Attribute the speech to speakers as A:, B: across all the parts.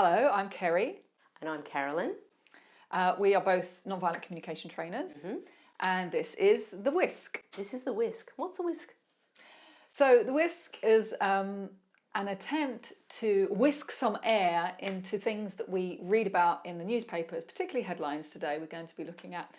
A: Hello, I'm Kerry.
B: And I'm Carolyn.
A: We are both nonviolent communication trainers, and this is the Whisk.
B: This is the Whisk. What's a Whisk?
A: So the Whisk is an attempt to whisk some air into things that we read about in the newspapers, particularly headlines today we're going to be looking at,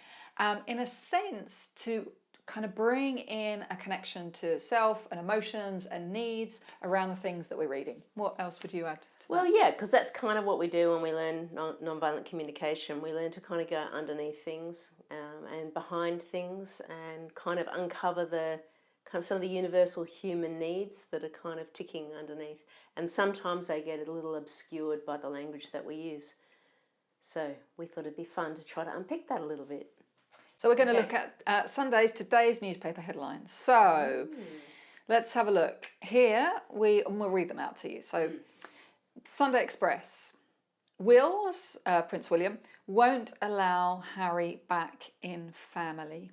A: in a sense to kind of bring in a connection to self and emotions and needs around the things that we're reading. What else would you add to
B: Well,
A: that?
B: yeah, because that's kind of what we do when we learn nonviolent communication. We learn to kind of go underneath things and behind things and kind of uncover the kind of some of the universal human needs that are kind of ticking underneath. And sometimes they get a little obscured by the language that we use. So we thought it'd be fun to try to unpick that a little bit.
A: So we're going to look at today's newspaper headlines. So let's have a look. Here, we'll read them out to you. So Sunday Express. Wills, Prince William, won't allow Harry back in family.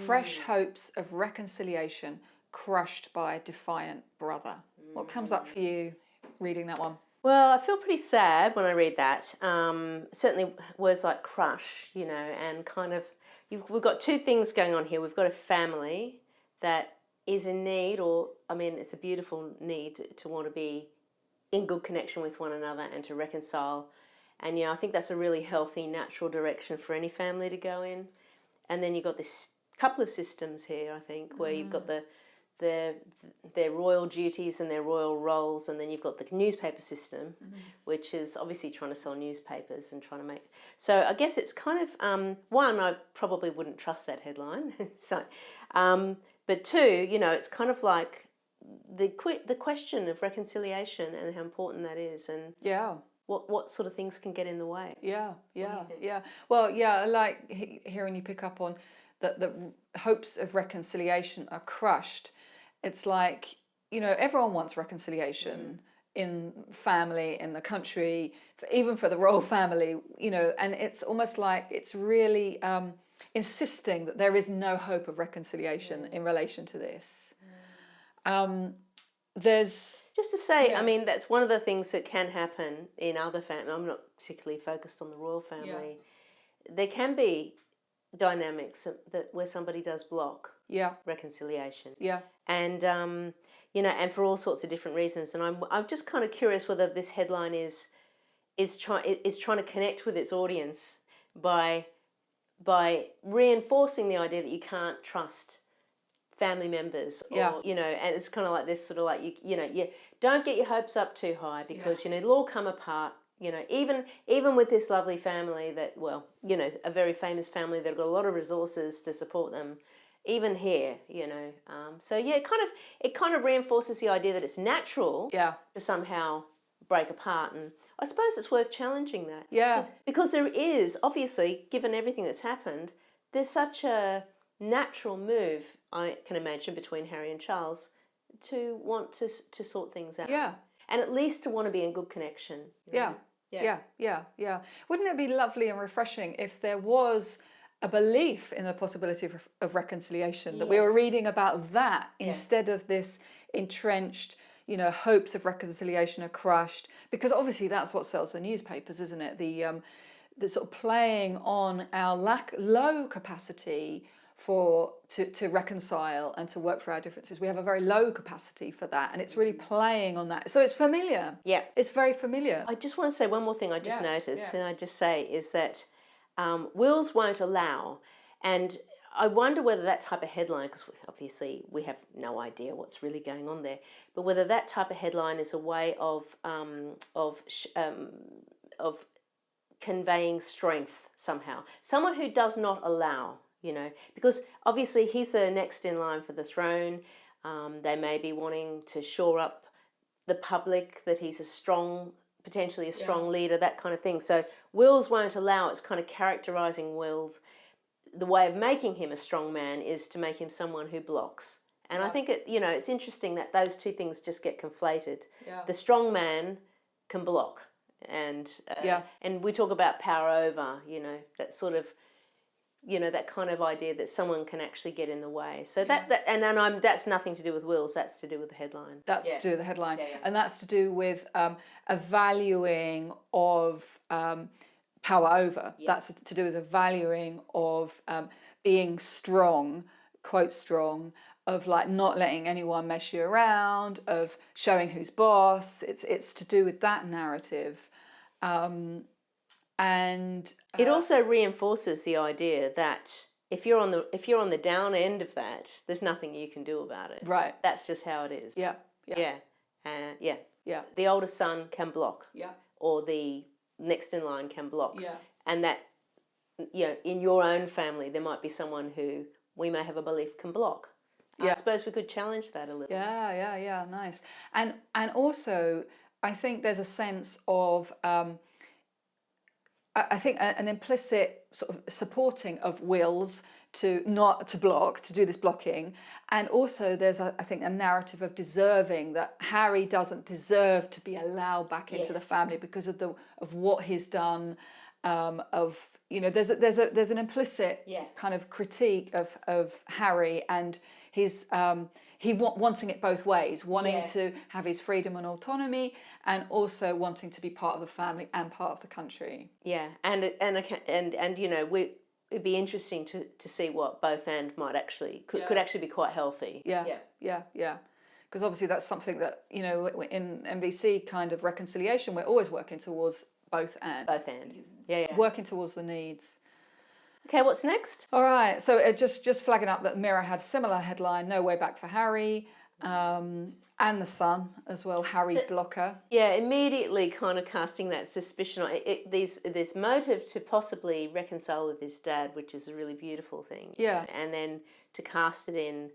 A: Fresh hopes of reconciliation crushed by a defiant brother. What comes up for you reading that one?
B: Well, I feel pretty sad when I read that. Certainly words like crush, and kind of, we've got two things going on here. We've got a family that is in need, it's a beautiful need to want to be in good connection with one another and to reconcile. And I think that's a really healthy, natural direction for any family to go in. And then you've got this couple of systems here, I think, where you've got their royal duties and their royal roles, and then you've got the newspaper system, which is obviously trying to sell newspapers and trying to make. So I guess it's kind of one, I probably wouldn't trust that headline. So, but two, it's kind of like the question of reconciliation and how important that is, and what sort of things can get in the way.
A: Yeah. Well, yeah, I like hearing you pick up on that the hopes of reconciliation are crushed. It's like, everyone wants reconciliation in family, in the country, even for the royal family, and it's almost like it's really insisting that there is no hope of reconciliation in relation to this. There's
B: just to say, that's one of the things that can happen in other families. I'm not particularly focused on the royal family. There can be dynamics where somebody does block reconciliation. And and for all sorts of different reasons. And I'm just kind of curious whether this headline is trying to connect with its audience by reinforcing the idea that you can't trust family members, or and it's kind of like this sort of like you don't get your hopes up too high, because it'll all come apart. Even with this lovely family that, a very famous family that have got a lot of resources to support them, even here, so it kind of reinforces the idea that it's natural to somehow break apart. And I suppose it's worth challenging that. Because there is, obviously, given everything that's happened, there's such a natural move, I can imagine, between Harry and Charles to want to sort things out. And at least to want to be in good connection.
A: Yeah. Wouldn't it be lovely and refreshing if there was a belief in the possibility of reconciliation, that we were reading about that instead of this entrenched, hopes of reconciliation are crushed? Because obviously that's what sells the newspapers, isn't it? The sort of playing on our low capacity to reconcile and to work for our differences. We have a very low capacity for that, and it's really playing on that. So it's familiar. It's very familiar.
B: I just want to say one more thing I just noticed, and I just say is that wills won't allow, and I wonder whether that type of headline, because obviously we have no idea what's really going on there, but whether that type of headline is a way of conveying strength somehow. Someone who does not allow. Because obviously he's the next in line for the throne. They may be wanting to shore up the public that he's potentially a strong leader, that kind of thing. So wills won't allow. It's kind of characterising wills. The way of making him a strong man is to make him someone who blocks. And I think it's interesting that those two things just get conflated. The strong man can block, and we talk about power over. That sort of that kind of idea that someone can actually get in the way. So that's nothing to do with wills. That's to do with the headline.
A: That's to do with the headline, and that's to do with a valuing of power over. That's to do with a valuing of being strong, quote strong, of like not letting anyone mess you around, of showing who's boss. It's to do with that narrative. And
B: it also reinforces the idea that if you're on the down end of that, there's nothing you can do about it.
A: Right.
B: That's just how it is.
A: Yeah.
B: Yeah. The older son can block.
A: Yeah.
B: Or the next in line can block.
A: Yeah.
B: And that, in your own family, there might be someone who we may have a belief can block. I suppose we could challenge that a little.
A: Yeah. Nice. And also, I think there's a sense of I think an implicit sort of supporting of wills to not to block, to do this blocking, and also there's I think a narrative of deserving, that Harry doesn't deserve to be allowed back into the family because of what he's done. There's an implicit kind of critique of Harry and his wanting it both ways, wanting to have his freedom and autonomy, and also wanting to be part of the family and part of the country.
B: Yeah, and it'd be interesting to see what both and might actually could actually be quite healthy.
A: Yeah. Because obviously that's something that in NVC kind of reconciliation we're always working towards both and.
B: Both and. Yeah.
A: Working towards the needs.
B: Okay, what's next?
A: All right, so just flagging up that Mirror had a similar headline, No Way Back for Harry, and the Sun as well, Harry blocker.
B: Yeah, immediately kind of casting that suspicion on this motive to possibly reconcile with his dad, which is a really beautiful thing.
A: Yeah.
B: And then to cast it in,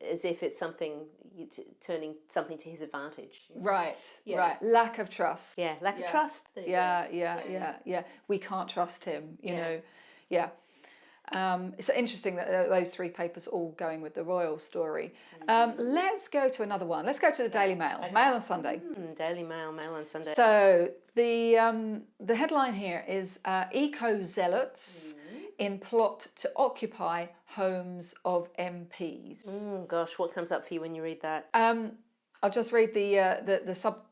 B: as if it's something, turning something to his advantage.
A: Right. Lack of trust.
B: Yeah, lack of trust.
A: Yeah. We can't trust him, you know. Yeah. It's interesting that those three papers all going with the royal story. Let's go to another one. Let's go to the Daily Mail. Okay. Mail on Sunday.
B: Daily Mail on Sunday.
A: So the headline here is Eco Zealots in plot to occupy homes of MPs.
B: Gosh, what comes up for you when you read that?
A: I'll just read the sub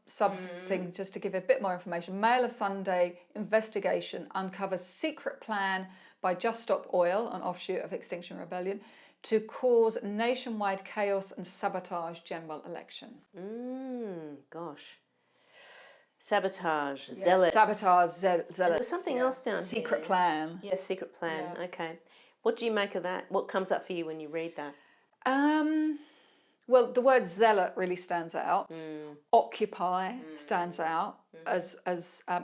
A: thing just to give a bit more information. Mail of Sunday investigation uncovers secret plan by Just Stop Oil, an offshoot of Extinction Rebellion, to cause nationwide chaos and sabotage general election.
B: Gosh. Sabotage, zealots.
A: Sabotage, zealots.
B: There was something else down here.
A: Secret plan.
B: Yeah, secret plan. Yeah. Okay. What do you make of that? What comes up for you when you read that?
A: Well, the word zealot really stands out. Occupy stands out as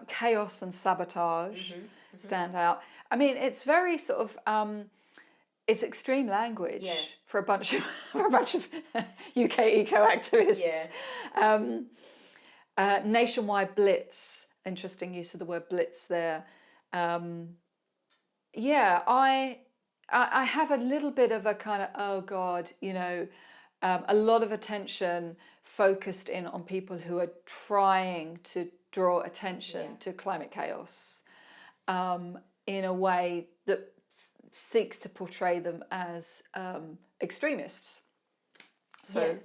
A: chaos and sabotage stand out. I mean, it's very sort of it's extreme language for a bunch of UK eco activists. Nationwide blitz. Interesting use of the word blitz there. I have a little bit of a kind of, oh God, a lot of attention focused in on people who are trying to draw attention to climate chaos in a way that seeks to portray them as extremists. So,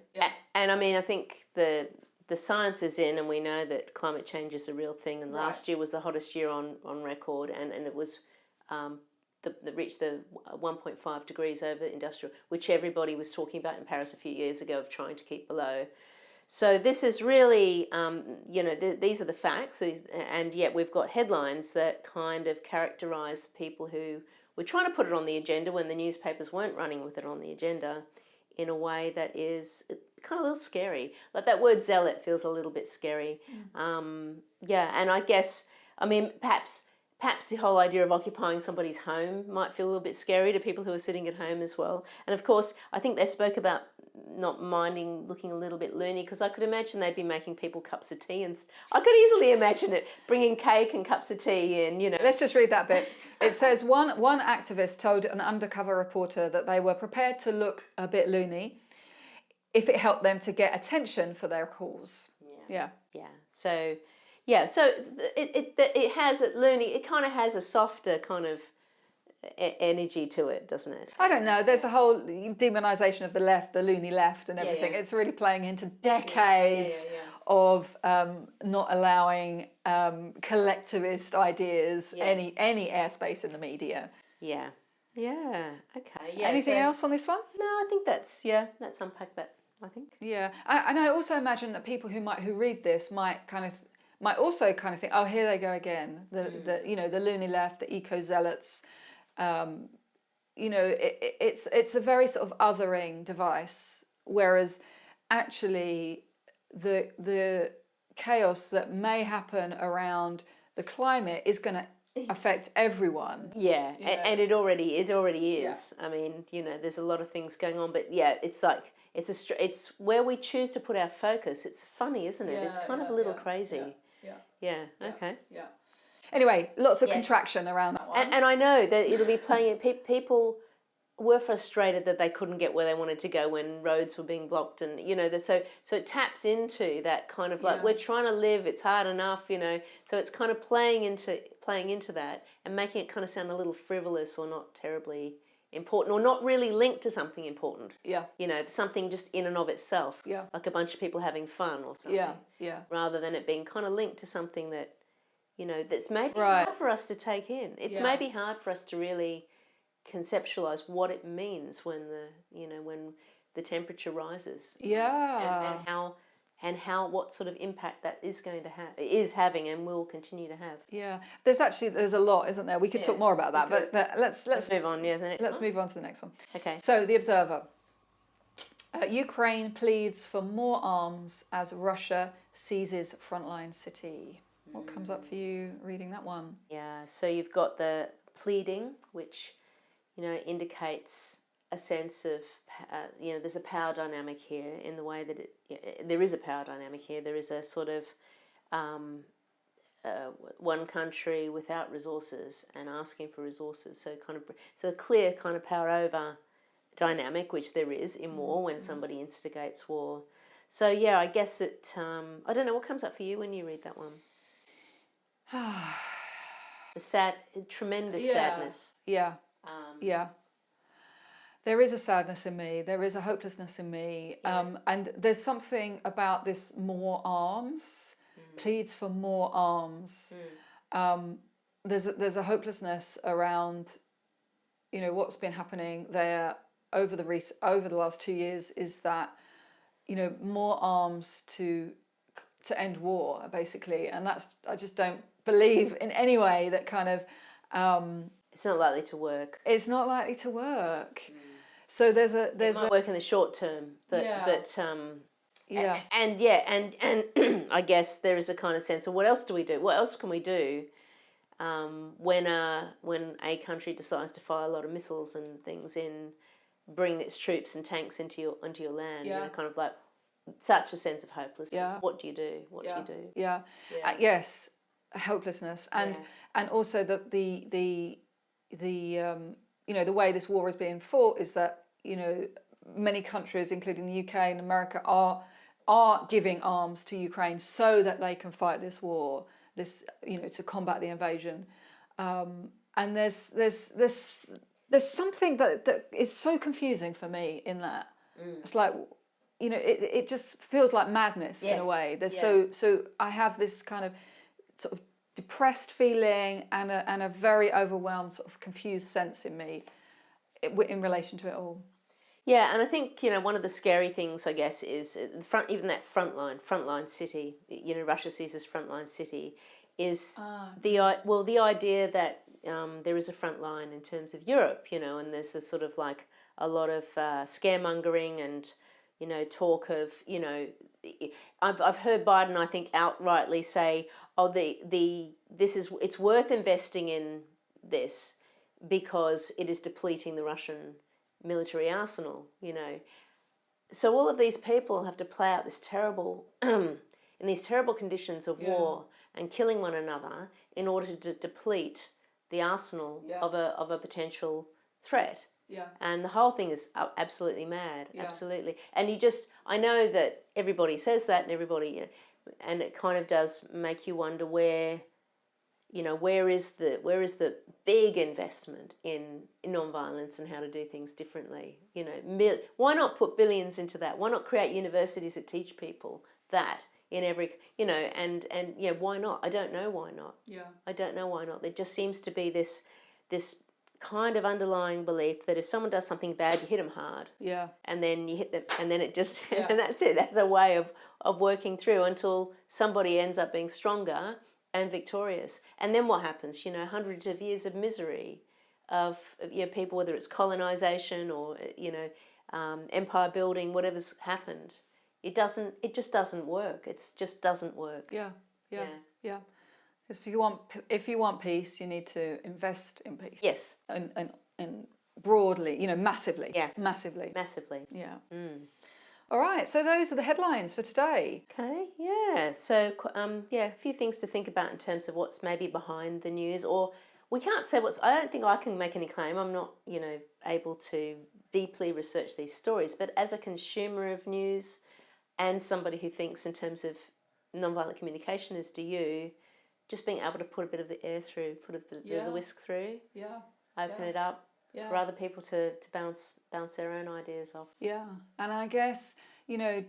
B: and I mean, I think the science is in, and we know that climate change is a real thing. And last year was the hottest year on record, and it was that reached the 1.5 degrees over industrial, which everybody was talking about in Paris a few years ago of trying to keep below. So this is really, these are the facts, and yet we've got headlines that kind of characterise people who were trying to put it on the agenda when the newspapers weren't running with it on the agenda in a way that is kind of a little scary. Like that word zealot feels a little bit scary. And I guess, I mean, perhaps the whole idea of occupying somebody's home might feel a little bit scary to people who are sitting at home as well. And of course, I think they spoke about not minding looking a little bit loony, because I could imagine they'd be making people cups of tea, and I could easily imagine it, bringing cake and cups of tea in,
A: Let's just read that bit. It says one activist told an undercover reporter that they were prepared to look a bit loony if it helped them to get attention for their cause.
B: So, Yeah, so it has it learning. It kind of has a softer kind of energy to it, doesn't it?
A: I don't know. There's the whole demonisation of the left, the loony left, and everything.
B: yeah.
A: It's really playing into decades of not allowing collectivist ideas any airspace in the media.
B: Yeah. Yeah. Okay. Yeah.
A: Anything else on this one?
B: No, I think let's unpack that. I think.
A: Yeah, and I also imagine that people who read this might also kind of think, oh, here they go again. The loony left, the eco zealots. It's a very sort of othering device, whereas actually the chaos that may happen around the climate is going to affect everyone.
B: Yeah, and it already is. Yeah. I mean, there's a lot of things going on, but yeah, it's like it's where we choose to put our focus. It's funny, isn't it? It's kind of a little crazy. Yeah. Okay.
A: Yeah. Anyway, lots of contraction around that one.
B: And I know that it'll be playing. People were frustrated that they couldn't get where they wanted to go when roads were being blocked, and so it taps into that kind of like we're trying to live. It's hard enough, So it's kind of playing into that and making it kind of sound a little frivolous or not terribly important or not really linked to something important.
A: Yeah.
B: Something just in and of itself.
A: Yeah.
B: Like a bunch of people having fun or something.
A: Yeah. Yeah.
B: Rather than it being kind of linked to something that. That's maybe hard for us to take in. It's maybe hard for us to really conceptualize what it means when the temperature rises.
A: Yeah.
B: And how what sort of impact that is having and will continue to have.
A: Yeah. There's a lot, isn't there? We could talk more about that, but let's
B: move on. Yeah.
A: Let's move on to the next one.
B: Okay.
A: So the Observer. Ukraine pleads for more arms as Russia seizes frontline city. What comes up for you reading that one?
B: Yeah, so you've got the pleading, which, indicates a sense of, there's a power dynamic here in the way that there is a power dynamic here. There is a sort of one country without resources and asking for resources. So a clear kind of power over dynamic, which there is in war when somebody instigates war. So yeah, I guess that, I don't know, what comes up for you when you read that one? Tremendous sadness.
A: Yeah. There is a sadness in me. There is a hopelessness in me. And there's something about this more arms, pleads for more arms. There's a hopelessness around, what's been happening there over the last 2 years is that, more arms to end war, basically. And I just don't believe in any way that kind of
B: it's not likely to work.
A: It's not likely to work. So it
B: might work in the short term, but and I guess there is a kind of sense of what else do we do? What else can we do when a country decides to fire a lot of missiles and things in, bring its troops and tanks into your land? Kind of like such a sense of hopelessness.
A: Yeah.
B: What do you do? What do you do?
A: Yeah. Yes, hopelessness, and also the the way this war is being fought is that many countries, including the UK and America, are giving arms to Ukraine so that they can fight this war, to combat the invasion, and there's something that is so confusing for me in that. It's like, it just feels like madness in a way. So I have this kind of sort of depressed feeling and a very overwhelmed, sort of confused sense in me in relation to it all.
B: Yeah, and I think one of the scary things, I guess, is even that frontline city. Russia sees as frontline city is the idea that there is a front line in terms of Europe, and there's a sort of like a lot of scaremongering and talk of I've heard Biden, I think, outrightly say, oh, it's worth investing in this because it is depleting the Russian military arsenal, So all of these people have to play out this terrible in these terrible conditions of war and killing one another in order to deplete the arsenal of a potential threat.
A: Yeah.
B: And the whole thing is absolutely mad, absolutely. And I know that everybody says that and everybody, and it kind of does make you wonder where, you know, where is the big investment in non-violence and how to do things differently? You know, why not put billions into that? Why not create universities that teach people that in every, you know, and yeah, why not? I don't know why not.
A: Yeah.
B: I don't know why not. There just seems to be this kind of underlying belief that if someone does something bad, you hit them hard.
A: Yeah.
B: And then you hit them, and then it just,
A: Yeah.
B: and that's it. That's a way of working through until somebody ends up being stronger and victorious. And then what happens? You know, hundreds of years of misery of, you know, people, whether it's colonization or, you know, empire building, whatever's happened. It just doesn't work. It just doesn't work.
A: Yeah. Yeah. Yeah. Because if you want peace, you need to invest in peace.
B: Yes.
A: And broadly, you know, massively.
B: Yeah.
A: Massively.
B: Massively.
A: Yeah. All right. So those are the headlines for today.
B: Okay. Yeah. So yeah, a few things to think about in terms of what's maybe behind the news, or we can't say what's. I don't think I can make any claim. I'm not, you know, able to deeply research these stories. But as a consumer of news, and somebody who thinks in terms of nonviolent communication as do you, just being able to put a bit of the air through, put a bit of the whisk through, open it up for other people to bounce their own ideas off.
A: Yeah, and I guess, you know,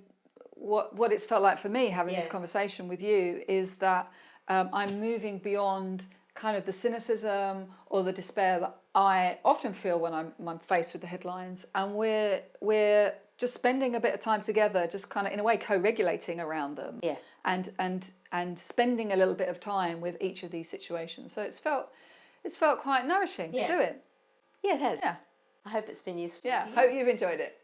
A: what it's felt like for me having this conversation with you is that I'm moving beyond kind of the cynicism or the despair that I often feel when I'm faced with the headlines, and we're just spending a bit of time together, just kind of in a way co-regulating around them, and spending a little bit of time with each of these situations. So it's felt quite nourishing to do it.
B: Yeah, it has.
A: Yeah.
B: I hope it's been useful.
A: Yeah, hope you've enjoyed it.